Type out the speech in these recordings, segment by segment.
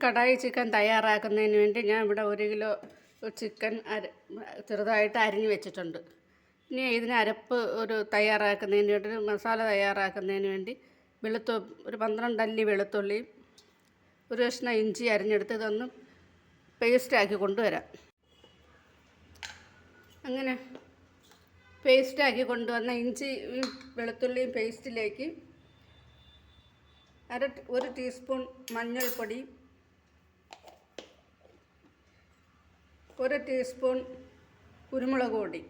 Kadai chicken തയ്യാറാക്കുന്നതിന് വേണ്ടി ഞാൻ ഇവിടെ 1 കിലോ ചിക്കൻ ചെറുതായിട്ട് അരിഞ്ഞ് വെച്ചിട്ടുണ്ട്. ഇനി ഇതിന് അരപ്പ് തയ്യാറാക്കുന്നതിന് വേണ്ടി മസാല തയ്യാറാക്കുന്നതിന് വേണ്ടി ഒരു 12 അല്ലി വെളുത്തുള്ളിയും ഒരു കഷ്ണം ഇഞ്ചി അരിഞ്ഞെടുത്ത് ഇതൊന്ന് പേസ്റ്റാക്കി കൊണ്ടുവരാം. അങ്ങനെ പേസ്റ്റാക്കി കൊണ്ടുവന്ന ഇഞ്ചി വെളുത്തുള്ളിയും പേസ്റ്റിലേക്ക് 1 ടീസ്പൂൺ മഞ്ഞൾപ്പൊടി, 1 ടീസ്പൂൺ കുരുമുളക് പൊടി,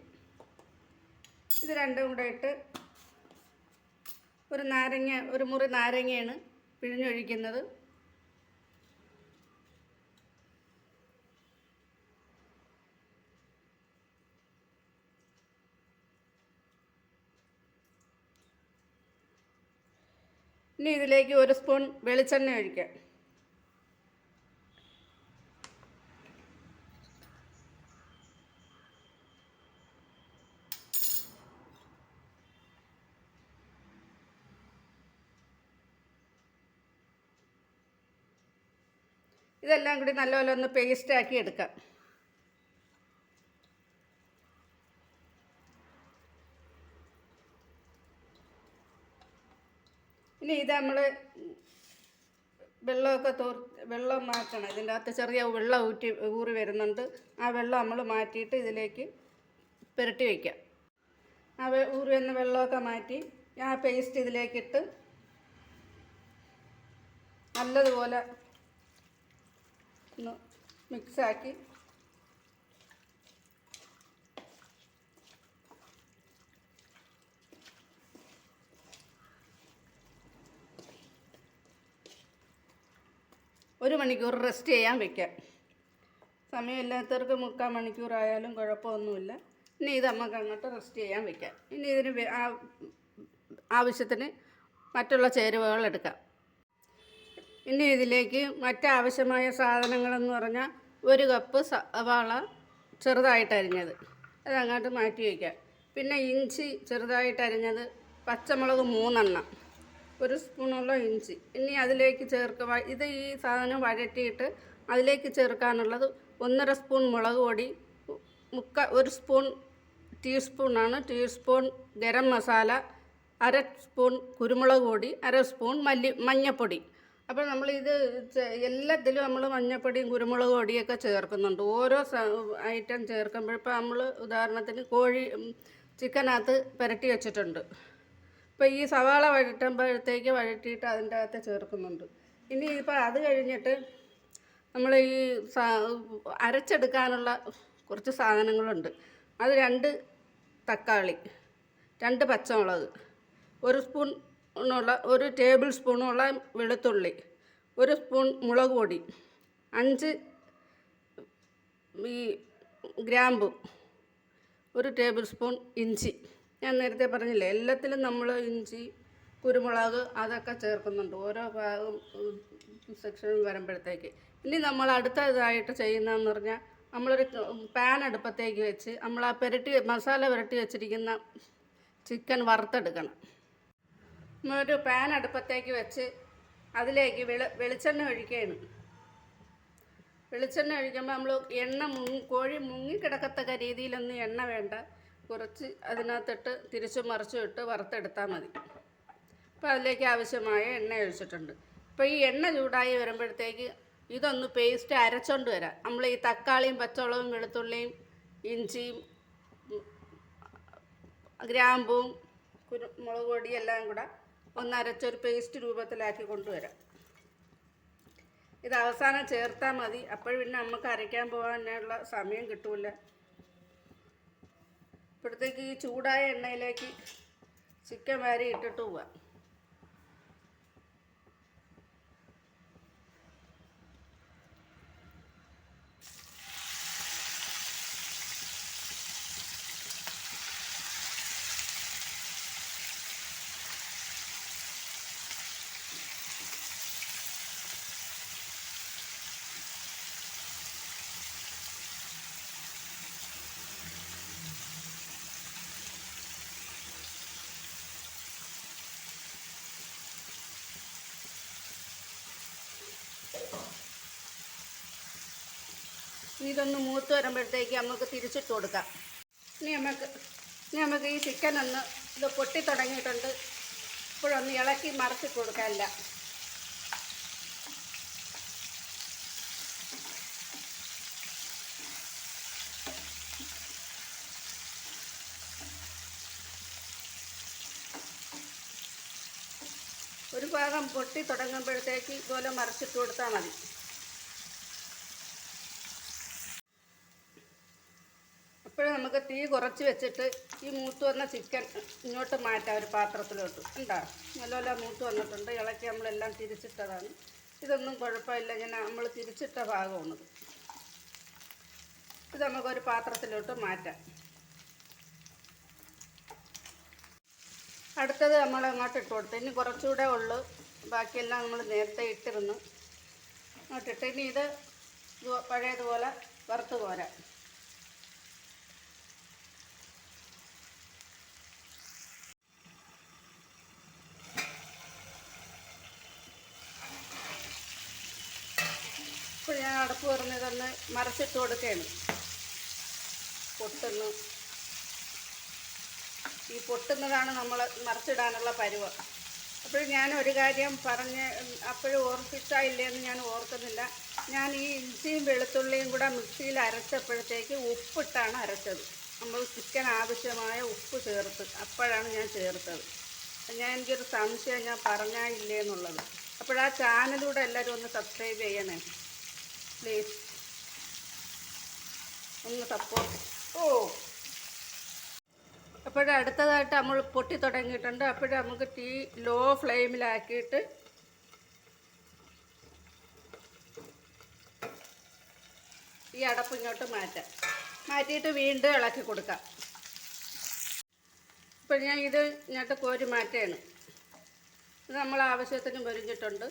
ഇത് രണ്ടും കൂടെ ഇട്ട് ഒരു മുറി നാരങ്ങയാണ് പിഴിഞ്ഞൊഴിക്കുന്നത്. ഇനി ഇതിലേക്ക് 1 സ്പൂൺ വെളിച്ചെണ്ണ ഒഴിക്കാം. ഇതെല്ലാം കൂടി നല്ലപോലെ ഒന്ന് പേസ്റ്റാക്കി എടുക്കാം. ഇനി ഇത് നമ്മൾ വെള്ളം മാറ്റണം. ഇതിൻ്റെ അകത്ത് ചെറിയ വെള്ളം ഊറി വരുന്നുണ്ട്. ആ വെള്ളം നമ്മൾ മാറ്റിയിട്ട് ഇതിലേക്ക് പുരട്ടി വയ്ക്കാം. ആ ഊറി വന്ന വെള്ളമൊക്കെ മാറ്റി ആ പേസ്റ്റ് ഇതിലേക്കിട്ട് നല്ലതുപോലെ ഒന്ന് മിക്സാക്കി ഒരു മണിക്കൂർ റെസ്റ്റ് ചെയ്യാൻ വയ്ക്കാം. സമയമില്ലാത്തവർക്ക് 3/4 മണിക്കൂറായാലും കുഴപ്പമൊന്നുമില്ല. ഇനി ഇത് നമുക്ക് അങ്ങോട്ട് റെസ്റ്റ് ചെയ്യാൻ വയ്ക്കാം. ഇനി ഇതിന് ആവശ്യത്തിന് മറ്റുള്ള ചേരുവകൾ എടുക്കാം. ഇനി ഇതിലേക്ക് മറ്റാവശ്യമായ സാധനങ്ങളെന്ന് പറഞ്ഞാൽ 1 കപ്പ് സവാള ചെറുതായിട്ട് അരിഞ്ഞത്, അതങ്ങോട്ട് മാറ്റി വയ്ക്കാം. പിന്നെ ഇഞ്ചി ചെറുതായിട്ട് അരിഞ്ഞത്, പച്ചമുളക് 3 എണ്ണം, 1 സ്പൂണുള്ള ഇഞ്ചി. ഇനി അതിലേക്ക് ഈ സാധനം വഴറ്റിയിട്ട് അതിലേക്ക് ചേർക്കാനുള്ളത് 1.5 സ്പൂൺ മുളക് പൊടി, 1 ടീസ്പൂൺ ഗരം മസാല, 1/2 സ്പൂൺ കുരുമുളക് പൊടി, 1/2 സ്പൂൺ മഞ്ഞൾപ്പൊടി. അപ്പോൾ നമ്മളിത് എല്ലാത്തിലും നമ്മൾ മഞ്ഞൾപ്പൊടിയും കുരുമുളക് പൊടിയൊക്കെ ചേർക്കുന്നുണ്ട്. ഓരോ ഐറ്റം ചേർക്കുമ്പോൾ ഇപ്പോൾ നമ്മൾ ഉദാഹരണത്തിന് ചിക്കനകത്ത് പുരട്ടി വെച്ചിട്ടുണ്ട്. ഇപ്പോൾ ഈ സവാള വഴറ്റിയിട്ട് അതിൻ്റെ അകത്ത് ചേർക്കുന്നുണ്ട്. ഇനി ഇപ്പോൾ അത് കഴിഞ്ഞിട്ട് നമ്മൾ ഈ അരച്ചെടുക്കാനുള്ള കുറച്ച് സാധനങ്ങളുണ്ട്. അത് 2 തക്കാളി, 2 പച്ചമുളക്, 1 ടേബിൾ സ്പൂണുള്ള വെളുത്തുള്ളി, 1 സ്പൂൺ മുളക് പൊടി, 5 ഗ്രാമ്പു, 1 ടേബിൾ സ്പൂൺ ഇഞ്ചി. ഞാൻ നേരത്തെ പറഞ്ഞില്ലേ, എല്ലാത്തിലും നമ്മൾ ഇഞ്ചി കുരുമുളക് അതൊക്കെ ചേർക്കുന്നുണ്ട് ഓരോ സെക്ഷനും വരുമ്പോഴത്തേക്ക്. ഇനി നമ്മൾ അടുത്തതായിട്ട് ചെയ്യുന്നതെന്ന് പറഞ്ഞാൽ നമ്മളൊരു പാൻ അടുപ്പത്തേക്ക് വെച്ച് നമ്മൾ ആ മസാല പുരട്ടി വെച്ചിരിക്കുന്ന ചിക്കൻ വറുത്തെടുക്കണം. നമ്മളൊരു പാൻ അടുപ്പത്തേക്ക് വെച്ച് അതിലേക്ക് വെളിച്ചെണ്ണ ഒഴിക്കുകയാണ്. വെളിച്ചെണ്ണ ഒഴിക്കുമ്പോൾ നമ്മൾ കോഴി മുങ്ങിക്കിടക്കത്തക്ക രീതിയിലൊന്നും എണ്ണ വേണ്ട, കുറച്ച് അതിനകത്തിട്ട് തിരിച്ചും മറിച്ചും ഇട്ട് വറുത്തെടുത്താൽ മതി. അപ്പോൾ അതിലേക്ക് ആവശ്യമായ എണ്ണ ഒഴിച്ചിട്ടുണ്ട്. ഇപ്പോൾ ഈ എണ്ണ ചൂടായി വരുമ്പോഴത്തേക്ക് ഇതൊന്ന് പേസ്റ്റ് അരച്ചുകൊണ്ട് വരാം. നമ്മൾ ഈ തക്കാളിയും പച്ചമുളകും വെളുത്തുള്ളിയും ഇഞ്ചിയും ഗ്രാമ്പും കുരുമുളക് പൊടിയും എല്ലാം കൂടെ ഒന്ന് അരച്ചൊരു പേസ്റ്റ് രൂപത്തിലാക്കി കൊണ്ടുവരാം. ഇത് അവസാനം ചേർത്താൽ മതി, അപ്പോൾ പിന്നെ നമുക്ക് അരയ്ക്കാൻ പോകാനുള്ള സമയം കിട്ടൂല. ഇപ്പോഴത്തേക്ക് ഈ ചൂടായ എണ്ണയിലേക്ക് ചിക്കൻ വാരി ഇട്ടിട്ട് പോവാം. ഇനി ഇതൊന്ന് മൂത്ത് വരുമ്പോഴത്തേക്ക് നമുക്ക് തിരിച്ചിട്ട് കൊടുക്കാം. ഇനി നമുക്ക് ഈ ചിക്കൻ ഒന്ന് ഇത് പൊട്ടി തുടങ്ങിയിട്ടുണ്ട്. ഇപ്പോഴൊന്ന് ഇളക്കി മറിച്ചിട്ട് കൊടുക്കാനില്ല. ഒരു ഭാഗം പൊട്ടി തുടങ്ങുമ്പോഴത്തേക്ക് ഇതുപോലെ മറിച്ചിട്ട് കൊടുത്താൽ മതി. അപ്പോഴും നമുക്ക് തീ കുറച്ച് വെച്ചിട്ട് ഈ മൂത്ത് വന്ന ചിക്കൻ ഇങ്ങോട്ട് മാറ്റാം ഒരു പാത്രത്തിലോട്ട്. ഉണ്ടോ, നല്ലപോലെ മൂത്ത് വന്നിട്ടുണ്ട്. ഇളക്കി നമ്മളെല്ലാം തിരിച്ചിട്ടതാണ്. ഇതൊന്നും കുഴപ്പമില്ല, ഇങ്ങനെ നമ്മൾ തിരിച്ചിട്ട ഭാഗമാണത്. ഇത് നമുക്കൊരു പാത്രത്തിലോട്ട് മാറ്റാം. അടുത്തത് നമ്മൾ അങ്ങോട്ട് ഇട്ട് കൊടുത്തു. ഇനി കുറച്ചുകൂടെ ഉള്ളു, ബാക്കിയെല്ലാം നമ്മൾ നേരത്തെ ഇട്ടിരുന്നു. അങ്ങോട്ടിട്ട് ഇനി ഇത് പഴയതുപോലെ വറുത്ത് പോരാം. ഇപ്പോൾ ഞാൻ അടപ്പ് തുറന്നതൊന്ന് മറിച്ചിട്ട് കൊടുക്കുകയാണ്. പൊട്ടുന്നു, ഈ പൊട്ടുന്നതാണ് നമ്മൾ മറിച്ചിടാനുള്ള പരുവം. അപ്പോഴും ഞാൻ ഒരു കാര്യം അപ്പോഴും ഓർപ്പിച്ചായില്ലേന്ന് ഞാൻ ഓർക്കുന്നില്ല. ഞാൻ ഈ ഇഞ്ചിയും വെളുത്തുള്ളിയും കൂടെ മിക്സിയിൽ അരച്ചപ്പോഴത്തേക്ക് ഉപ്പിട്ടാണ് അരച്ചത്. നമ്മൾ ചിക്കൻ ആവശ്യമായ ഉപ്പ് ചേർത്ത് അപ്പോഴാണ് ഞാൻ ചേർത്തത്. എനിക്കൊരു സംശയം, ഞാൻ പറഞ്ഞായില്ലേ എന്നുള്ളത്. അപ്പോഴാ ചാനലൂടെ എല്ലാവരും ഒന്ന് സബ്സ്ക്രൈബ് ചെയ്യണേ പ്ലീസ്, ഒന്ന് സപ്പോർട്ട്. അപ്പോഴടുത്തതായിട്ട് നമ്മൾ പൊട്ടി തുടങ്ങിയിട്ടുണ്ട്. അപ്പോഴും നമുക്ക് തീ ലോ ഫ്ലെയിമിലാക്കിയിട്ട് ഈ അടപ്പ് ഇങ്ങോട്ട് മാറ്റിയിട്ട് വീണ്ടും ഇളക്കി കൊടുക്കാം. ഇപ്പോൾ ഞാൻ ഇത് ഇങ്ങോട്ട് കോരി മാറ്റുകയാണ്. ഇത് നമ്മൾ ആവശ്യത്തിന് പൊരിഞ്ഞിട്ടുണ്ട്.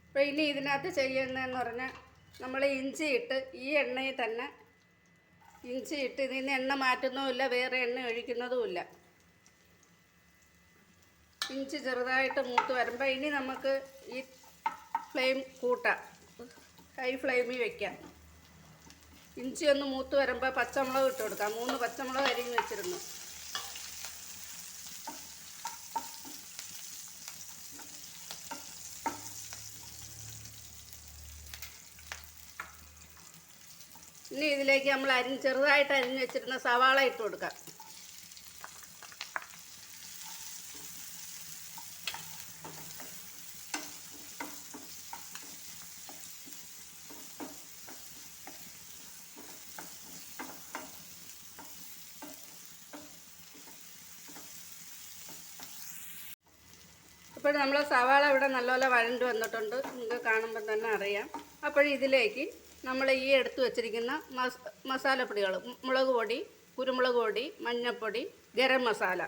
അപ്പോൾ ഇനി ഇതിനകത്ത് ചെയ്യുന്നതെന്ന് പറഞ്ഞാൽ നമ്മൾ ഇഞ്ചി ഇട്ട് ഈ എണ്ണയിൽ തന്നെ ഇഞ്ചി ഇട്ട് ഇതിൽ നിന്ന് എണ്ണ മാറ്റുന്നുമില്ല, വേറെ എണ്ണ ഒഴിക്കുന്നതുമില്ല. ഇഞ്ചി ചെറുതായിട്ട് മൂത്ത് വരുമ്പോൾ ഇനി നമുക്ക് ഈ ഫ്ലെയിം കൂട്ടാം, ഹൈ ഫ്ലെയിമിൽ വയ്ക്കാം. ഇഞ്ചി ഒന്ന് മൂത്ത് വരുമ്പോൾ പച്ചമുളക് ഇട്ട് കൊടുക്കാം. 3 പച്ചമുളക് അരിഞ്ഞ് വെച്ചിരുന്നു. ഇനി ഇതിലേക്ക് നമ്മൾ ചെറുതായിട്ട് അരിഞ്ഞ് വെച്ചിരുന്ന സവാള ഇട്ട് കൊടുക്കാം. അപ്പോൾ നമ്മൾ സവാള ഇവിടെ നല്ലപോലെ വഴണ്ട് വന്നിട്ടുണ്ട്, നിങ്ങൾക്ക് കാണുമ്പോൾ തന്നെ അറിയാം. ഇതിലേക്ക് നമ്മൾ ഈ എടുത്തു വച്ചിരിക്കുന്ന മസാലപ്പൊടികൾ, മുളക് പൊടി, കുരുമുളക് പൊടി, മഞ്ഞൾപ്പൊടി, ഗരം മസാല,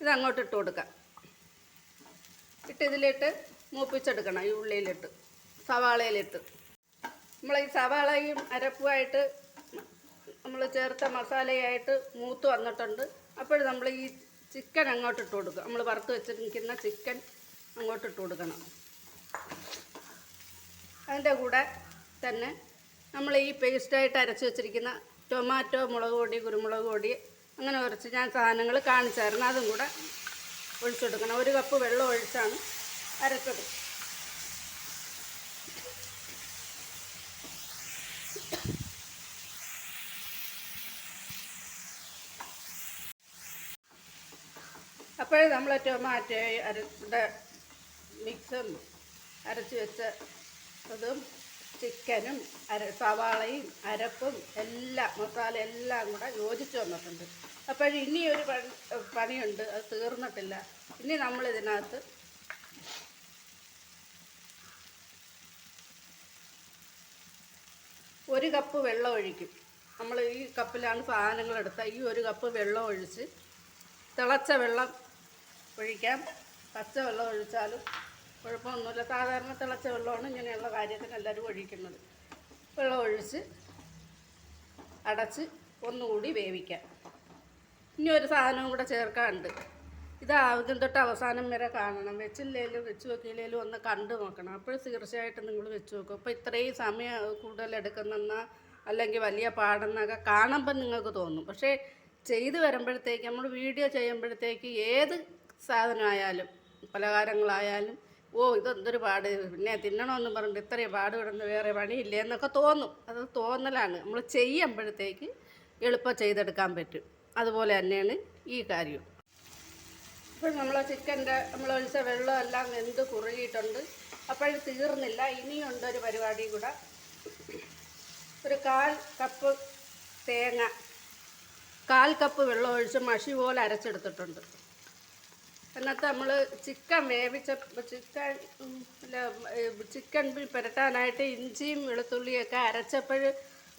ഇതങ്ങോട്ട് ഇട്ട് കൊടുക്കാം. ഇതിലിട്ട് മൂപ്പിച്ചെടുക്കണം. ഈ ഉള്ളിയിലിട്ട് സവാളയിലിട്ട് നമ്മൾ ഈ സവാളയും അരപ്പുമായിട്ട് നമ്മൾ ചേർത്ത മസാലയായിട്ട് മൂത്ത് വന്നിട്ടുണ്ട്. അപ്പോൾ നമ്മൾ ഈ ചിക്കൻ അങ്ങോട്ട് ഇട്ട് കൊടുക്കുക. നമ്മൾ വറുത്ത് വെച്ചിരിക്കുന്ന ചിക്കൻ അങ്ങോട്ട് ഇട്ട് കൊടുക്കണം. അതിൻ്റെ കൂടെ തന്നെ നമ്മൾ ഈ പേസ്റ്റായിട്ട് അരച്ച് വെച്ചിരിക്കുന്ന ടൊമാറ്റോ, മുളക് പൊടി, കുരുമുളക് പൊടി, അങ്ങനെ കുറച്ച് ഞാൻ സാധനങ്ങൾ കാണിച്ചായിരുന്നു, അതും കൂടെ ഒഴിച്ചെടുക്കണം. 1 കപ്പ് വെള്ളം ഒഴിച്ചാണ് അരച്ചത്. അപ്പോൾ നമ്മൾ ടൊമാറ്റോ മിക്സും അരച്ച് വെച്ച അതും ചിക്കനും സവാളയും അരപ്പും മസാല എല്ലാം കൂടെ യോജിച്ച് വന്നിട്ടുണ്ട്. അപ്പോൾ ഇനിയൊരു പണിയുണ്ട്, അത് തീർന്നിട്ടില്ല. ഇനി നമ്മളിതിനകത്ത് ഒരു കപ്പ് വെള്ളം ഒഴിക്കും. നമ്മൾ ഈ കപ്പിലാണ് സാധനങ്ങൾ എടുത്താൽ ഈ 1 കപ്പ് വെള്ളം ഒഴിച്ച്, തിളച്ച വെള്ളം ഒഴിക്കാം, പച്ചവെള്ളം ഒഴിച്ചാലും കുഴപ്പമൊന്നുമില്ല. സാധാരണ തിളച്ച വെള്ളമാണ് ഇങ്ങനെയുള്ള കാര്യത്തിന് എല്ലാവരും ഒഴിക്കുന്നത്. വെള്ളം ഒഴിച്ച് അടച്ച് ഒന്നുകൂടി വേവിക്കാം. ഇനി ഒരു സാധനവും കൂടെ ചേർക്കാനുണ്ട്. ഇത് ആദ്യം തൊട്ട് അവസാനം വരെ കാണണം. വെച്ചില്ലേലും വെച്ച് നോക്കിയില്ലേലും ഒന്ന് കണ്ടു നോക്കണം. അപ്പോൾ തീർച്ചയായിട്ടും നിങ്ങൾ വെച്ച് നോക്കും. അപ്പോൾ ഇത്രയും സമയം കൂടുതൽ എടുക്കുന്നെന്ന അല്ലെങ്കിൽ വലിയ പാടെന്നൊക്കെ കാണുമ്പോൾ നിങ്ങൾക്ക് തോന്നും. പക്ഷേ ചെയ്ത് വരുമ്പോഴത്തേക്ക് നമ്മൾ വീഡിയോ ചെയ്യുമ്പോഴത്തേക്ക് ഏത് സാധനമായാലും പലഹാരങ്ങളായാലും ഇതെന്തൊരു പാട്, പിന്നെ തിന്നണമെന്ന് പറഞ്ഞിട്ട് ഇത്രയും പാട് കിടന്ന് വേറെ പണിയില്ലേ എന്നൊക്കെ തോന്നും. അത് തോന്നലാണ്. നമ്മൾ ചെയ്യുമ്പോഴത്തേക്ക് എളുപ്പം ചെയ്തെടുക്കാൻ പറ്റും. അതുപോലെ തന്നെയാണ് ഈ കാര്യം. ഇപ്പോൾ നമ്മൾ നമ്മൾ ഒഴിച്ച വെള്ളമെല്ലാം വെന്ത് കുറുകിയിട്ടുണ്ട്. അപ്പോഴും തീർന്നില്ല, ഇനിയുണ്ട് ഒരു പരിപാടി കൂടെ. ഒരു 1/4 കപ്പ് തേങ്ങ 1/4 കപ്പ് വെള്ളം ഒഴിച്ച് മഷി പോലെ അരച്ചെടുത്തിട്ടുണ്ട്. എന്നിട്ട് നമ്മൾ ചിക്കൻ പുരട്ടാനായിട്ട് ഇഞ്ചിയും വെളുത്തുള്ളിയൊക്കെ അരച്ചപ്പോൾ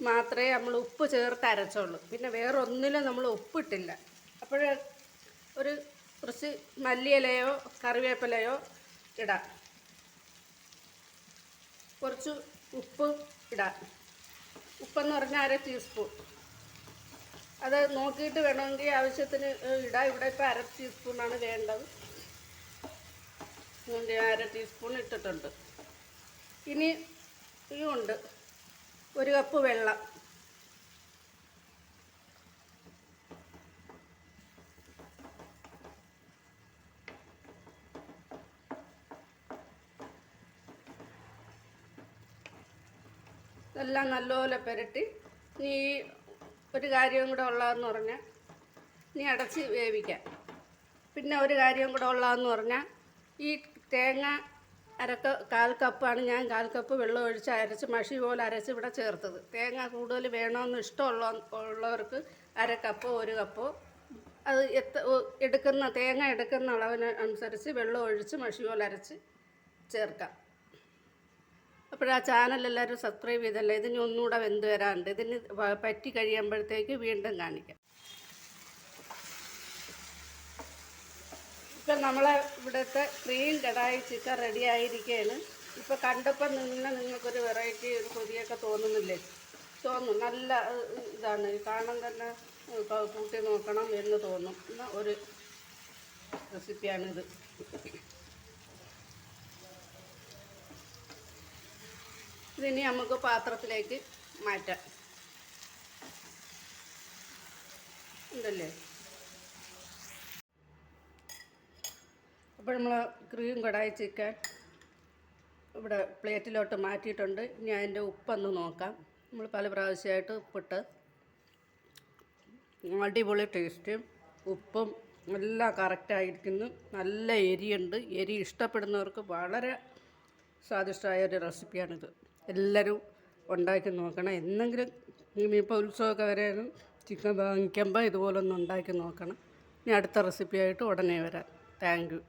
മാത്രമേ നമ്മൾ ഉപ്പ് ചേർത്ത് അരച്ചുള്ളൂ. പിന്നെ വേറെ ഒന്നിലും നമ്മൾ ഉപ്പിട്ടില്ല. അപ്പോൾ കുറച്ച് മല്ലിയിലയോ കറിവേപ്പിലയോ ഇടാം. കുറച്ച് ഉപ്പ് ഇടാം. ഉപ്പെന്ന് പറഞ്ഞാൽ 1/2 ടീസ്പൂൺ. അത് നോക്കിയിട്ട് വേണമെങ്കിൽ ആവശ്യത്തിന് ഇടാം. ഇവിടെ ഇപ്പോൾ 1/2 ടീസ്പൂണാണ് വേണ്ടത്. 1/2 ടീസ്പൂൺ ഇട്ടിട്ടുണ്ട്. ഇനിയുണ്ട് 1 കപ്പ് വെള്ളം. ഇതെല്ലാം നല്ലപോലെ പുരട്ടി ഈ ഒരു കാര്യവും കൂടെ ഉള്ളതെന്ന് പറഞ്ഞാൽ ഇനി അടച്ച് വേവിക്കാം. പിന്നെ ഒരു കാര്യവും കൂടെ ഉള്ളതെന്ന് പറഞ്ഞാൽ ഈ തേങ്ങ 1/4 കപ്പാണ് ഞാൻ 1/4 കപ്പ് വെള്ളം ഒഴിച്ച് അരച്ച് മഷി പോലെ അരച്ച് ഇവിടെ ചേർത്തത്. തേങ്ങ കൂടുതൽ വേണമെന്ന് ഇഷ്ടമുള്ളവർക്ക് 1/2 കപ്പോ 1 കപ്പോ അത് തേങ്ങ എടുക്കുന്ന അളവിന് അനുസരിച്ച് വെള്ളം ഒഴിച്ച് മഷി പോലെ അരച്ച് ചേർക്കാം. അപ്പോൾ ആ ചാനൽ എല്ലാവരും സബ്സ്ക്രൈബ് ചെയ്തല്ലേ. ഇതിന് ഒന്നുകൂടെ വെന്ത് വരാനുണ്ട്. ഇതിന് പറ്റി കഴിയുമ്പോഴത്തേക്ക് വീണ്ടും കാണിക്കാം. ഇപ്പം നമ്മളെ ഇവിടുത്തെ ക്രീം കടായി ചിക്കൻ റെഡി ആയിരിക്കുകയാണ്. ഇപ്പോൾ കണ്ടപ്പോൾ നിങ്ങൾക്കൊരു വെറൈറ്റി ഒരു കൊതിയൊക്കെ തോന്നുന്നില്ലേ? തോന്നും. നല്ല ഇതാണ്, കാണാൻ തന്നെ കൂട്ടി നോക്കണം എന്ന് തോന്നും ഒരു റെസിപ്പിയാണിത്. ഇതിനി നമുക്ക് പാത്രത്തിലേക്ക് മാറ്റാം. ഉണ്ടല്ലേ? അപ്പോൾ നമ്മൾ ക്രീം കടായി ചിക്കൻ ഇവിടെ പ്ലേറ്റിലോട്ട് മാറ്റിയിട്ടുണ്ട്. ഇനി അതിൻ്റെ ഉപ്പൊന്ന് നോക്കാം. നമ്മൾ പല പ്രാവശ്യമായിട്ട് ഉപ്പിട്ട് അടിപൊളി ടേസ്റ്റും ഉപ്പും എല്ലാം കറക്റ്റായിരിക്കുന്നു. നല്ല എരിയുണ്ട്. എരി ഇഷ്ടപ്പെടുന്നവർക്ക് വളരെ സ്വാദിഷ്ടമായ ഒരു റെസിപ്പിയാണിത്. എല്ലാവരും ഉണ്ടാക്കി നോക്കണം. എന്തെങ്കിലും ഇനിയിപ്പോൾ ഉത്സവമൊക്കെ വരെയും ചിക്കൻ വാങ്ങിക്കുമ്പോൾ ഇതുപോലൊന്ന് ഉണ്ടാക്കി നോക്കണം. ഇനി അടുത്ത റെസിപ്പിയായിട്ട് ഉടനെ വരാം. Thank you.